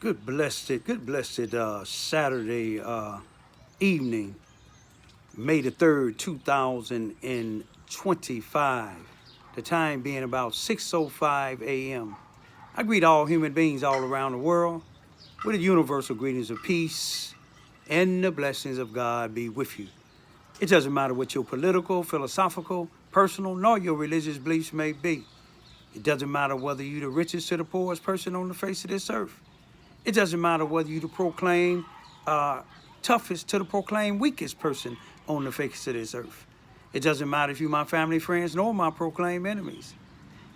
Good blessed Saturday evening, May the 3rd, 2025. The time being about 6:05 a.m. I greet all human beings all around the world with the universal greetings of peace and the blessings of God be with you. It doesn't matter what your political, philosophical, personal, nor your religious beliefs may be. It doesn't matter whether you're the richest to the poorest person on the face of this earth. It doesn't matter whether you the proclaim toughest to the proclaim weakest person on the face of this earth. It doesn't matter if you're my family, friends, nor my proclaimed enemies.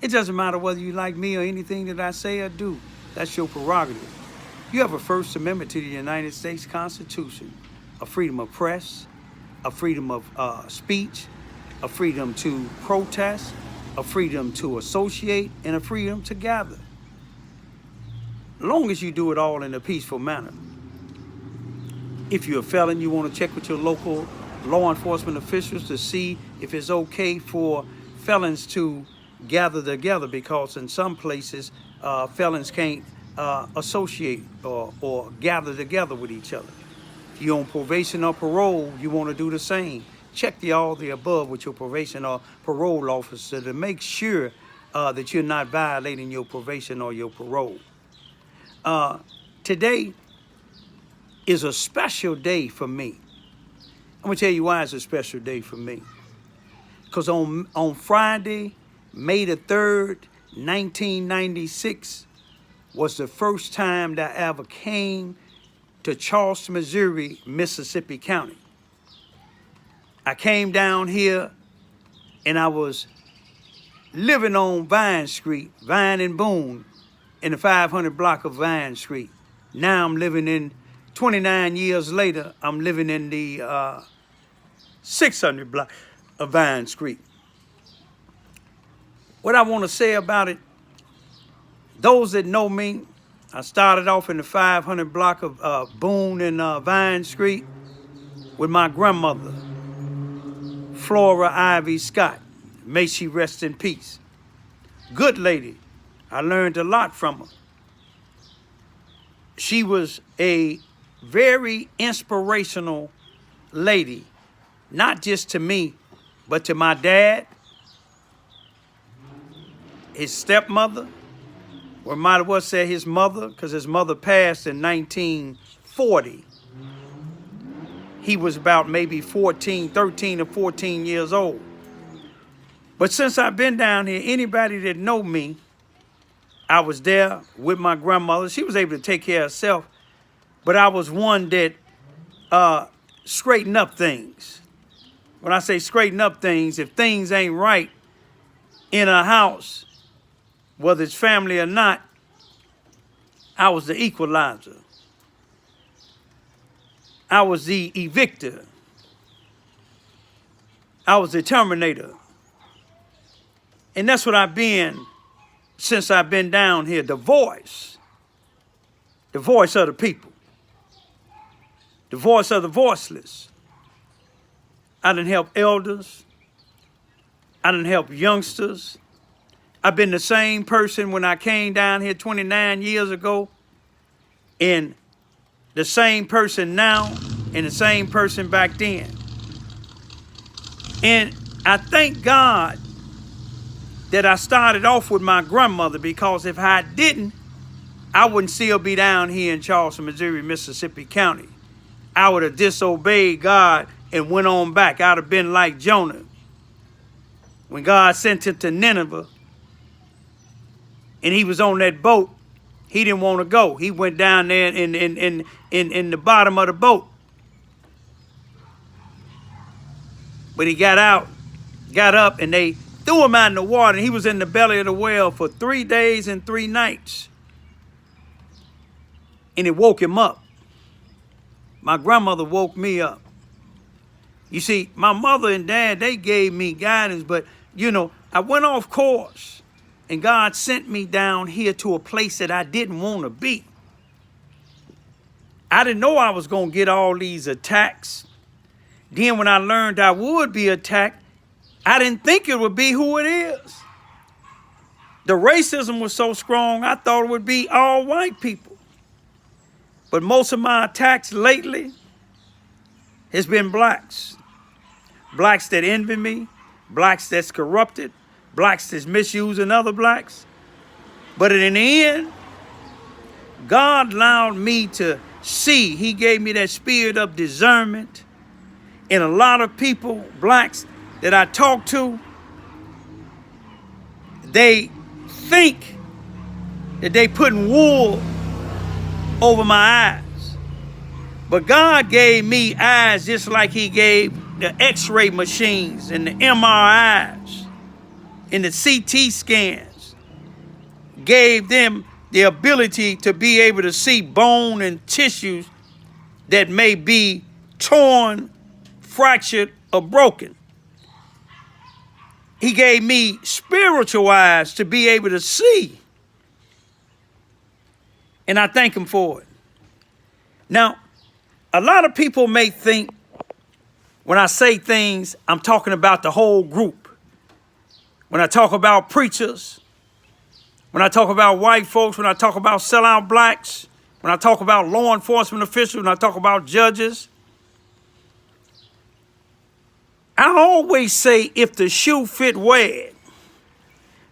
It doesn't matter whether you like me or anything that I say or do. That's your prerogative. You have a First Amendment to the United States Constitution, a freedom of press, a freedom of speech, a freedom to protest, a freedom to associate, and a freedom to gather. As long as you do it all in a peaceful manner. If you're a felon, you want to check with your local law enforcement officials to see if it's okay for felons to gather together, because in some places, felons can't associate or gather together with each other. If you're on probation or parole, you want to do the same. Check all the above with your probation or parole officer to make sure that you're not violating your probation or your parole. Today is a special day for me. I'm going to tell you why it's a special day for me. Because on Friday, May the 3rd, 1996, was the first time that I ever came to Charleston, Missouri, Mississippi County. I came down here and I was living on Vine Street, Vine and Boone, in the 500 block of Vine Street. Now I'm living in, 29 years later, I'm living in the 600 block of Vine Street. What I want to say about it, those that know me, I started off in the 500 block of Boone and Vine Street with my grandmother, Flora Ivy Scott. May she rest in peace. Good lady. I learned a lot from her. She was a very inspirational lady, not just to me, but to my dad, his stepmother, or might as well say his mother, because his mother passed in 1940. He was about maybe 13 or 14 years old. But since I've been down here, anybody that know me, I was there with my grandmother. She was able to take care of herself, but I was one that straightened up things. When I say straighten up things, if things ain't right in a house, whether it's family or not, I was the equalizer. I was the evictor. I was the terminator. And that's what I've been since I've been down here, the voice of the people, the voice of the voiceless. I done help elders. I done help youngsters. I've been the same person when I came down here 29 years ago, and the same person now, and the same person back then. And I thank God that I started off with my grandmother, because if I didn't, I wouldn't still be down here in Charleston, Missouri, Mississippi County. I would have disobeyed God and went on back. I'd have been like Jonah. When God sent him to Nineveh and he was on that boat, he didn't want to go. He went down there in the bottom of the boat. But he got out, got up, and they threw him out in the water, and he was in the belly of the whale for 3 days and 3 nights. And it woke him up. My grandmother woke me up. You see, my mother and dad, they gave me guidance, but, I went off course, and God sent me down here to a place that I didn't want to be. I didn't know I was going to get all these attacks. Then when I learned I would be attacked, I didn't think it would be who it is. The racism was so strong, I thought it would be all white people. But most of my attacks lately has been blacks. Blacks that envy me, blacks that's corrupted, blacks that's misusing other blacks. But in the end, God allowed me to see. He gave me that spirit of discernment. And a lot of people, blacks that I talk to, they think that they putting wool over my eyes. But God gave me eyes just like he gave the x-ray machines and the MRIs and the CT scans. Gave them the ability to be able to see bone and tissues that may be torn, fractured, or broken. He gave me spiritual eyes to be able to see. And I thank him for it. Now, a lot of people may think when I say things, I'm talking about the whole group. When I talk about preachers, when I talk about white folks, when I talk about sellout blacks, when I talk about law enforcement officials, when I talk about judges, I always say if the shoe fit, wear it.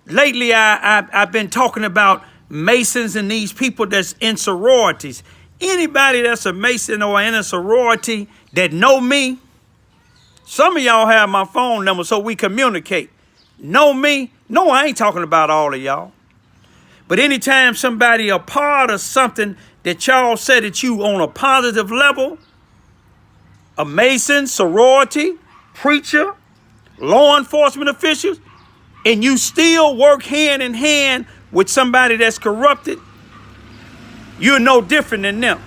Lately, I've been talking about Masons and these people that's in sororities. Anybody that's a Mason or in a sorority that know me, some of y'all have my phone number so we communicate. Know me? No, I ain't talking about all of y'all. But anytime somebody a part of something that y'all said that you on a positive level, a Mason, sorority, preacher, law enforcement officials, and you still work hand in hand with somebody that's corrupted, you're no different than them.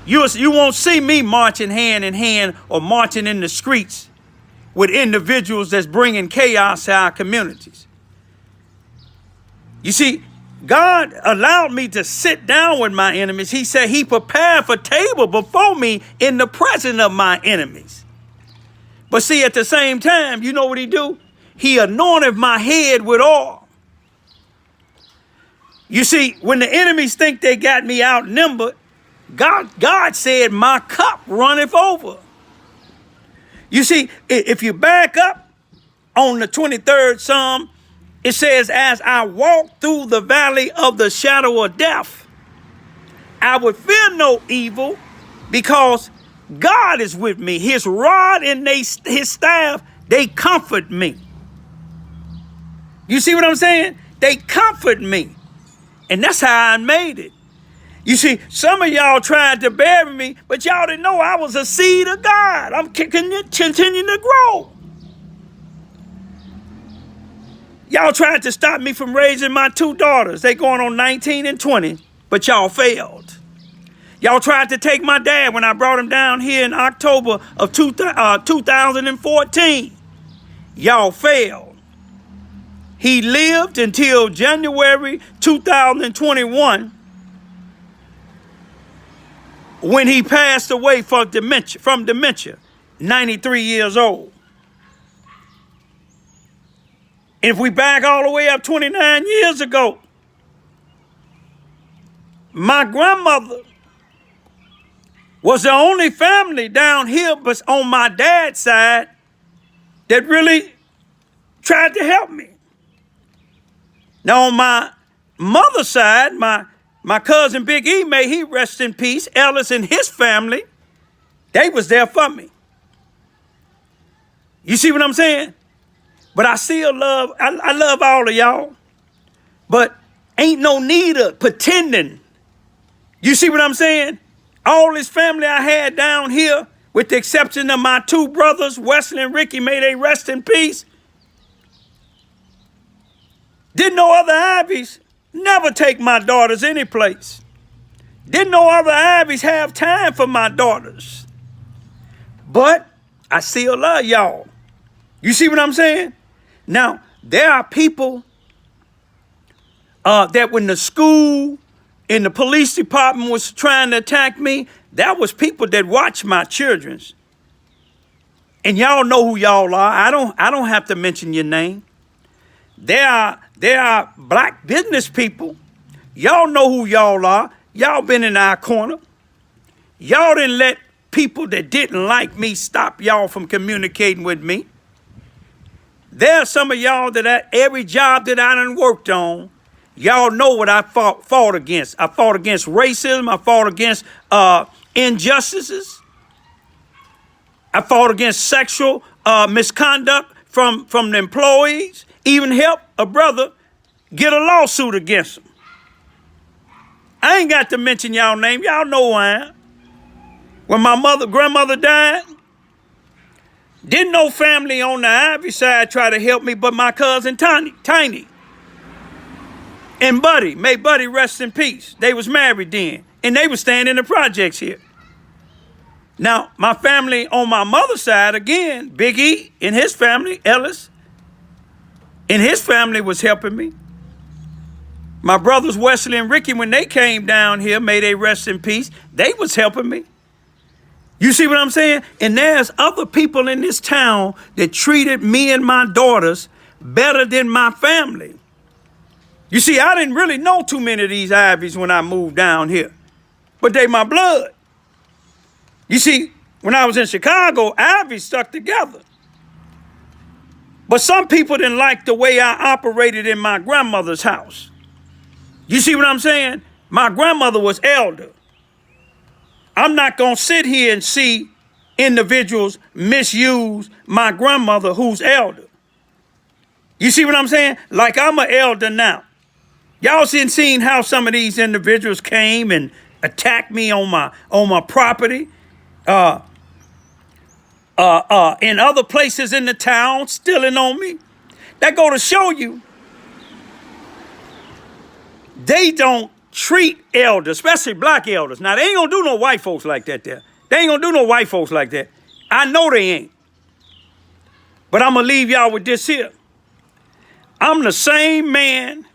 You won't see me marching hand in hand or marching in the streets with individuals that's bringing chaos to our communities. You see, God allowed me to sit down with my enemies. He said he prepared a table before me in the presence of my enemies. But see, at the same time, you know what he do? He anointed my head with oil. You see, when the enemies think they got me outnumbered, God said, my cup runneth over. You see, if you back up on the 23rd Psalm, it says, as I walk through the valley of the shadow of death, I would fear no evil because God is with me. His rod and his staff, they comfort me. You see what I'm saying? They comfort me. And that's how I made it. You see, some of y'all tried to bury me, but y'all didn't know I was a seed of God. I'm continuing to grow. Y'all tried to stop me from raising my two daughters. They going on 19 and 20, but y'all failed. Y'all tried to take my dad when I brought him down here in October of 2014. Y'all failed. He lived until January 2021 when he passed away from dementia, 93 years old. And if we back all the way up 29 years ago, my grandmother was the only family down here but on my dad's side that really tried to help me. Now, on my mother's side, my cousin Big E, may he rest in peace, Ellis and his family, they was there for me. You see what I'm saying? But I still love, I love all of y'all. But ain't no need of pretending. You see what I'm saying? All this family I had down here, with the exception of my two brothers, Wesley and Ricky, may they rest in peace. Didn't no other Ivies never take my daughters any place. Didn't no other Ivies have time for my daughters. But I still love y'all. You see what I'm saying? Now, there are people that when the school and the police department was trying to attack me, that was people that watch my children's. And y'all know who y'all are. I don't have to mention your name. There are black business people. Y'all know who y'all are Y'all been in our corner. Y'all didn't let people that didn't like me stop y'all from communicating with me. There are some of y'all that every job that I done worked on, y'all know what I fought against. I fought against racism. I fought against injustices. I fought against sexual misconduct from the employees. Even helped a brother get a lawsuit against him. I ain't got to mention y'all name. Y'all know who I am. When my grandmother died, didn't no family on the Ivy side try to help me but my cousin Tiny. And Buddy, may Buddy rest in peace. They was married then, and they was staying in the projects here. Now, my family on my mother's side, again, Big E and his family, Ellis, and his family was helping me. My brothers Wesley and Ricky, when they came down here, may they rest in peace, they was helping me. You see what I'm saying? And there's other people in this town that treated me and my daughters better than my family. You see, I didn't really know too many of these Ivies when I moved down here, but they my blood. You see, when I was in Chicago, Ivies stuck together. But some people didn't like the way I operated in my grandmother's house. You see what I'm saying? My grandmother was elder. I'm not going to sit here and see individuals misuse my grandmother who's elder. You see what I'm saying? Like I'm an elder now. Y'all seen how some of these individuals came and attacked me on my property, in other places in the town, stealing on me. That go to show you they don't treat elders, especially black elders. Now, they ain't gonna do no white folks like that there. They ain't gonna do no white folks like that. I know they ain't. But I'm gonna leave y'all with this here. I'm the same man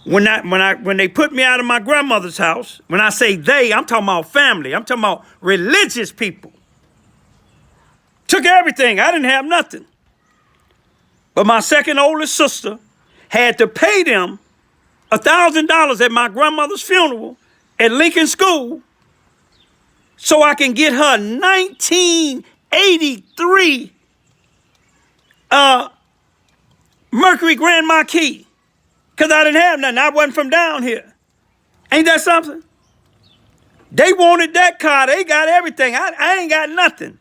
when they put me out of my grandmother's house. When I say they, I'm talking about family. I'm talking about religious people. Took everything. I didn't have nothing. But my second oldest sister had to pay them $1,000 at my grandmother's funeral at Lincoln School so I can get her 1983 Mercury Grand Marquis, because I didn't have nothing. I wasn't from down here. Ain't that something? They wanted that car. They got everything. I ain't got nothing.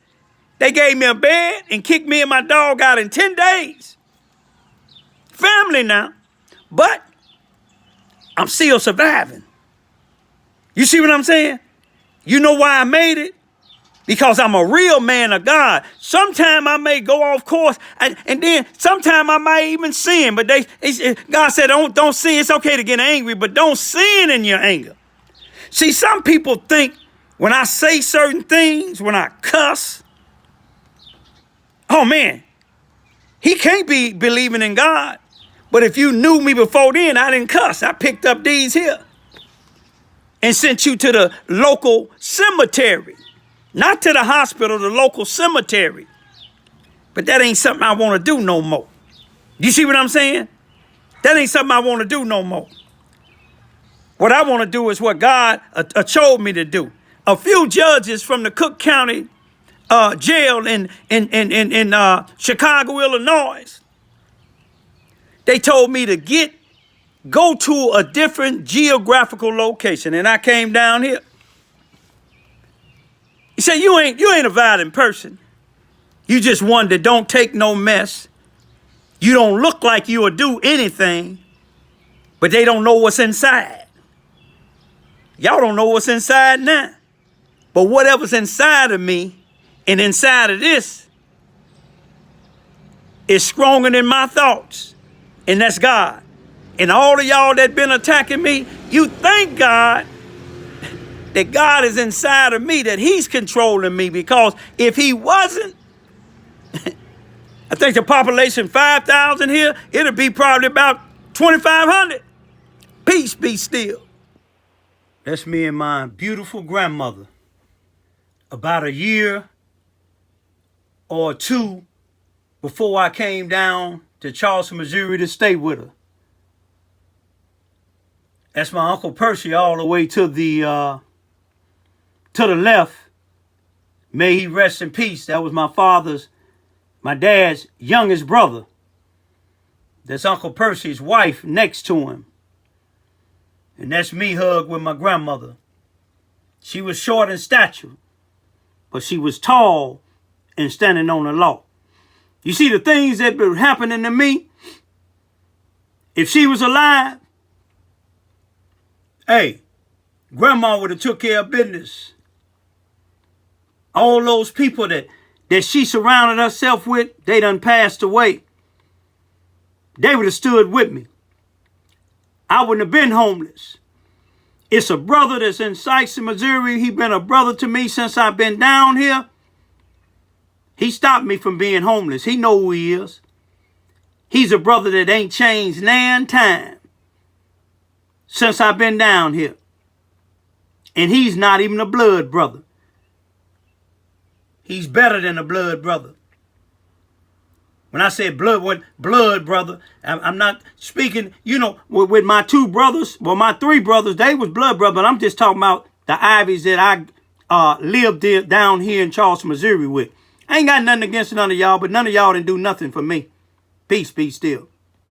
They gave me a bed and kicked me and my dog out in 10 days. Family now. But I'm still surviving. You see what I'm saying? You know why I made it? Because I'm a real man of God. Sometimes I may go off course, and then sometimes I might even sin. But God said, don't sin. It's okay to get angry, but don't sin in your anger. See, some people think when I say certain things, when I cuss, oh man, he can't be believing in God. But if you knew me before then, I didn't cuss. I picked up these here and sent you to the local cemetery. Not to the hospital, the local cemetery. But that ain't something I want to do no more. You see what I'm saying? That ain't something I want to do no more. What I want to do is what God told me to do. A few judges from the Cook County jail in Chicago, Illinois, they told me to go to a different geographical location. And I came down here. He said, you ain't a violent person. You just one that don't take no mess. You don't look like you will do anything, but they don't know what's inside. Y'all don't know what's inside now. But whatever's inside of me and inside of this is stronger than my thoughts. And that's God. And all of y'all that been attacking me, you thank God that God is inside of me, that he's controlling me, because if he wasn't, I think the population 5,000 here, it'll be probably about 2,500. Peace be still. That's me and my beautiful grandmother. About a year or two before I came down to Charleston, Missouri to stay with her. That's my Uncle Percy all the way to the left. May he rest in peace. That was my dad's youngest brother. That's Uncle Percy's wife next to him. And that's me hugged with my grandmother. She was short in stature, but she was tall and standing on the law. You see the things that were happening to me? If she was alive, hey, grandma would have took care of business. All those people that she surrounded herself with, they done passed away. They would have stood with me. I wouldn't have been homeless. It's a brother that's in Sykes, Missouri. He been a brother to me since I've been down here. He stopped me from being homeless. He know who he is. He's a brother that ain't changed nan time since I've been down here. And he's not even a blood brother. He's better than a blood brother. When I say blood brother, I'm not speaking, with my two brothers, well, my three brothers, they was blood brother, but I'm just talking about the Ivies that I lived down here in Charleston, Missouri with. I ain't got nothing against none of y'all, but none of y'all didn't do nothing for me. Peace be still.